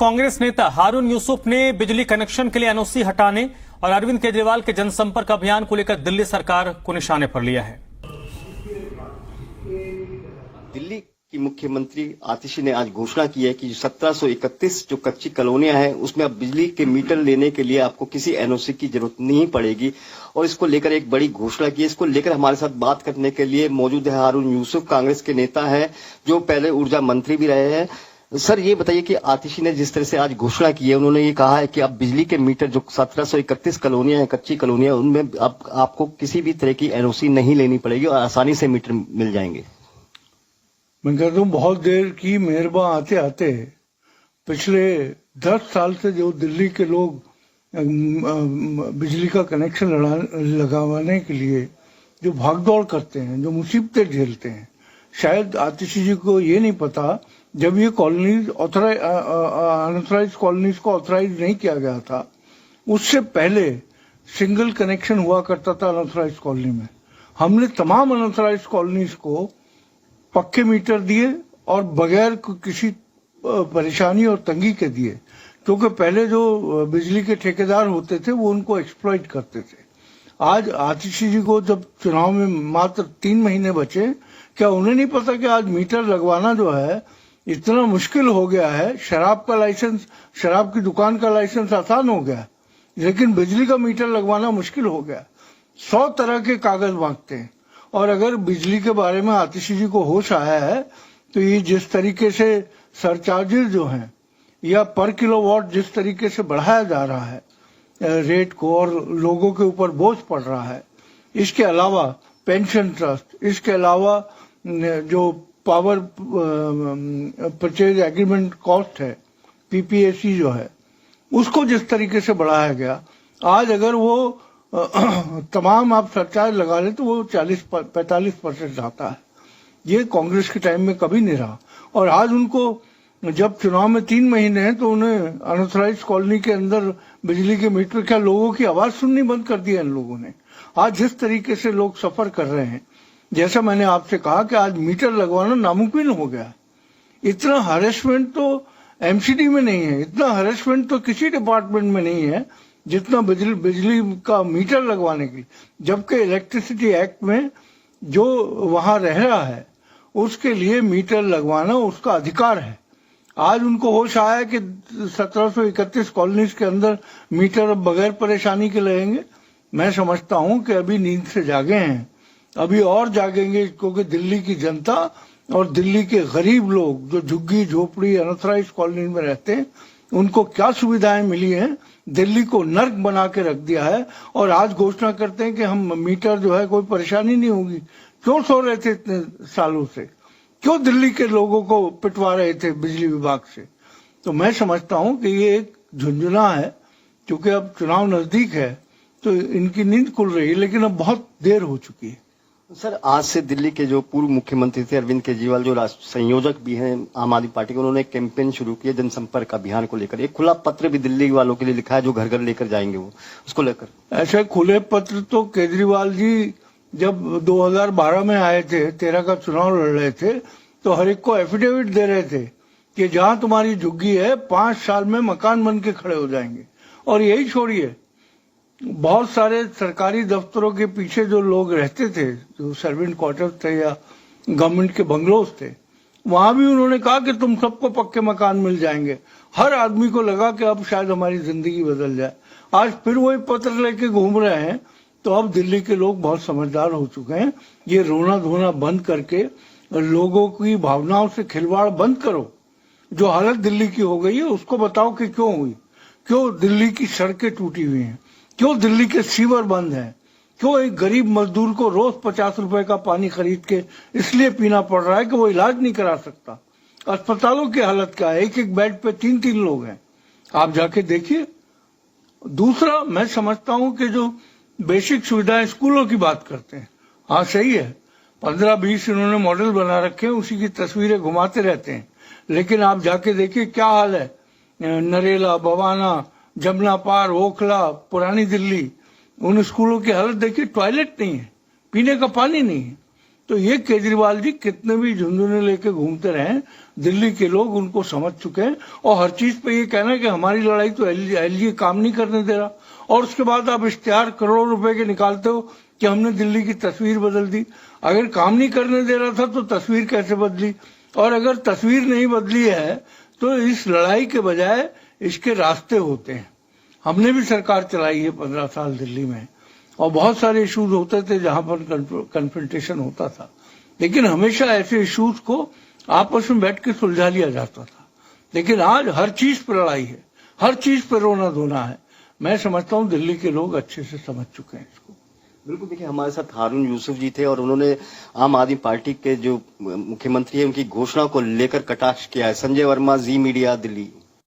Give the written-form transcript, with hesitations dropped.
कांग्रेस नेता हारून यूसुफ ने बिजली कनेक्शन के लिए एनओसी हटाने और अरविंद केजरीवाल के जनसंपर्क अभियान को लेकर दिल्ली सरकार को निशाने पर लिया है। दिल्ली की मुख्यमंत्री आतिशी ने आज घोषणा की है कि 1731 जो कच्ची कॉलोनियां हैं उसमें अब बिजली के मीटर लेने के लिए आपको किसी एनओसी की जरूरत नहीं पड़ेगी और इसको लेकर एक बड़ी घोषणा की है। इसको लेकर हमारे साथ बात करने के लिए मौजूद है हारून यूसुफ, कांग्रेस के नेता हैं जो पहले ऊर्जा मंत्री भी रहे हैं। सर, ये बताइए कि आतिशी ने जिस तरह से आज घोषणा की है, उन्होंने ये कहा है कि अब बिजली के मीटर जो 1731 कॉलोनियां हैं, कच्ची कॉलोनियां, उनमें अब आपको किसी भी तरह की एनओसी नहीं लेनी पड़ेगी और आसानी से मीटर मिल जाएंगे। मैं कहता हूँ बहुत देर की मेहरबा आते आते पिछले 10 साल से जो दिल्ली के लोग बिजली का कनेक्शन लगावाने के लिए जो भागदौड़ करते हैं, जो मुसीबतें झेलते हैं, शायद आतिशी जी को ये नहीं पता जब ये कॉलोनीज अनऑथराइज कॉलोनीज को ऑथराइज नहीं किया गया था, उससे पहले सिंगल कनेक्शन हुआ करता था अनऑथराइज कॉलोनी में। हमने तमाम अनऑथराइज कॉलोनीज को पक्के मीटर दिए और बगैर किसी परेशानी और तंगी के दिए, क्योंकि पहले जो बिजली के ठेकेदार होते थे वो उनको एक्सप्लॉइट करते थे। आज आतिशी जी को जब चुनाव में मात्र 3 महीने बचे, क्या उन्हें नहीं पता कि आज मीटर लगवाना जो है इतना मुश्किल हो गया है। शराब का लाइसेंस, शराब की दुकान का लाइसेंस आसान हो गया, लेकिन बिजली का मीटर लगवाना मुश्किल हो गया। 100 तरह के कागज मांगते हैं और अगर बिजली के बारे में आतिशी जी को होश आया है तो ये जिस तरीके से सरचार्जेस जो हैं या पर किलोवाट जिस तरीके से बढ़ाया जा रहा है रेट को और लोगों के ऊपर बोझ पड़ रहा है, इसके अलावा पेंशन ट्रस्ट, इसके अलावा जो पावर परचेज एग्रीमेंट कॉस्ट है, पीपीएसी जो है, उसको जिस तरीके से बढ़ाया गया, आज अगर वो तमाम आप सरचार्ज लगा ले तो वो 40-45% आता है। ये कांग्रेस के टाइम में कभी नहीं रहा। और आज उनको जब चुनाव में 3 महीने हैं तो उन्हें अनऑथराइज कॉलोनी के अंदर बिजली के मीटर, क्या लोगों की आवाज सुननी बंद कर दिया इन लोगों ने। आज जिस तरीके से लोग सफर कर रहे हैं, जैसा मैंने आपसे कहा कि आज मीटर लगवाना नामुमकिन हो गया। इतना हरेसमेंट तो एमसीडी में नहीं है, इतना हरेसमेंट तो किसी डिपार्टमेंट में नहीं है जितना बिजली का मीटर लगवाने की। जबकि इलेक्ट्रिसिटी एक्ट में जो वहां रह रहा है उसके लिए मीटर लगवाना उसका अधिकार है। आज उनको होश आया है कि 1731 कॉलोनीज के अंदर मीटर बगैर परेशानी के लगेंगे। मैं समझता हूं कि अभी नींद से जागे हैं, अभी और जागेंगे, क्योंकि दिल्ली की जनता और दिल्ली के गरीब लोग जो झुग्गी झोपड़ी अनऑथराइज कॉलोनी में रहते हैं, उनको क्या सुविधाएं मिली हैं, दिल्ली को नर्क बना के रख दिया है। और आज घोषणा करते हैं कि हम मीटर जो है कोई परेशानी नहीं होगी। क्यों सो रहे थे इतने सालों से? क्यों दिल्ली के लोगों को पिटवा रहे थे बिजली विभाग से? तो मैं समझता हूं कि ये एक झुंझुना है, क्योंकि अब चुनाव नजदीक है तो इनकी नींद खुल रही है, लेकिन अब बहुत देर हो चुकी है। सर, आज से दिल्ली के जो पूर्व मुख्यमंत्री थे अरविंद केजरीवाल, जो संयोजक भी हैं आम आदमी पार्टी के, उन्होंने कैंपेन शुरू किया जनसंपर्क अभियान को लेकर। एक खुला पत्र भी दिल्ली वालों के लिए लिखा है जो घर घर लेकर जाएंगे वो, उसको लेकर। ऐसे खुले पत्र तो केजरीवाल जी जब 2012 में आए थे, 13 का चुनाव लड़ रहे थे, तो हर एक को एफिडेविट दे रहे थे कि जहां तुम्हारी झुग्गी है 5 साल में मकान बन के खड़े हो जाएंगे। और यही छोड़िए, बहुत सारे सरकारी दफ्तरों के पीछे जो लोग रहते थे, जो सर्वेंट क्वार्टर्स थे या गवर्नमेंट के बंगलोज थे, वहां भी उन्होंने कहा कि तुम सबको पक्के मकान मिल जाएंगे। हर आदमी को लगा कि अब शायद हमारी जिंदगी बदल जाए। आज फिर वही पत्र लेके घूम रहे हैं। तो अब दिल्ली के लोग बहुत समझदार हो चुके हैं। ये रोना धोना बंद करके लोगों की भावनाओं से खिलवाड़ बंद करो। जो हालत दिल्ली की हो गई है उसको बताओ कि क्यों हुई, क्यों दिल्ली की सड़कें टूटी हुई हैं, क्यों दिल्ली के सीवर बंद हैं, क्यों एक गरीब मजदूर को रोज 50 रुपए का पानी खरीद के इसलिए पीना पड़ रहा है कि वो इलाज नहीं करा सकता। अस्पतालों की हालत क्या है, एक एक बेड पे 3-3 लोग हैं, आप जाके देखिए। दूसरा, मैं समझता हूं कि जो बेसिक सुविधाएं, स्कूलों की बात करते हैं, हाँ सही है, 15-20 इन्होंने मॉडल बना रखे हैं, उसी की तस्वीरें घुमाते रहते हैं। लेकिन आप जाके देखिए क्या हाल है नरेला, बवाना, जमुना पार, ओखला, पुरानी दिल्ली, उन स्कूलों की हालत देखिए। टॉयलेट नहीं है, पीने का पानी नहीं है। तो ये केजरीवाल जी कितने भी झुंझुने लेके घूमते रहे, दिल्ली के लोग उनको समझ चुके हैं। और हर चीज पे ये कहना है कि हमारी लड़ाई तो एलजी काम नहीं करने दे रहा, और उसके बाद आप इश्तेहार करोड़ रुपए के निकालते हो कि हमने दिल्ली की तस्वीर बदल दी। अगर काम नहीं करने दे रहा था तो तस्वीर कैसे बदली? और अगर तस्वीर नहीं बदली है तो इस लड़ाई के बजाय इसके रास्ते होते हैं। हमने भी सरकार चलाई है 15 साल दिल्ली में, और बहुत सारे इश्यूज होते थे जहां पर कन्फ्रंटेशन होता था, लेकिन हमेशा ऐसे इश्यूज को आपस में बैठ के सुलझा लिया जाता था। लेकिन आज हर चीज पर लड़ाई है, हर चीज पर रोना धोना है। मैं समझता हूं दिल्ली के लोग अच्छे से समझ चुके हैं इसको। बिल्कुल, देखिए हमारे साथ हारून यूसुफ जी थे और उन्होंने आम आदमी पार्टी के जो मुख्यमंत्री है उनकी घोषणा को लेकर कटाक्ष किया है। संजय वर्मा, जी मीडिया, दिल्ली।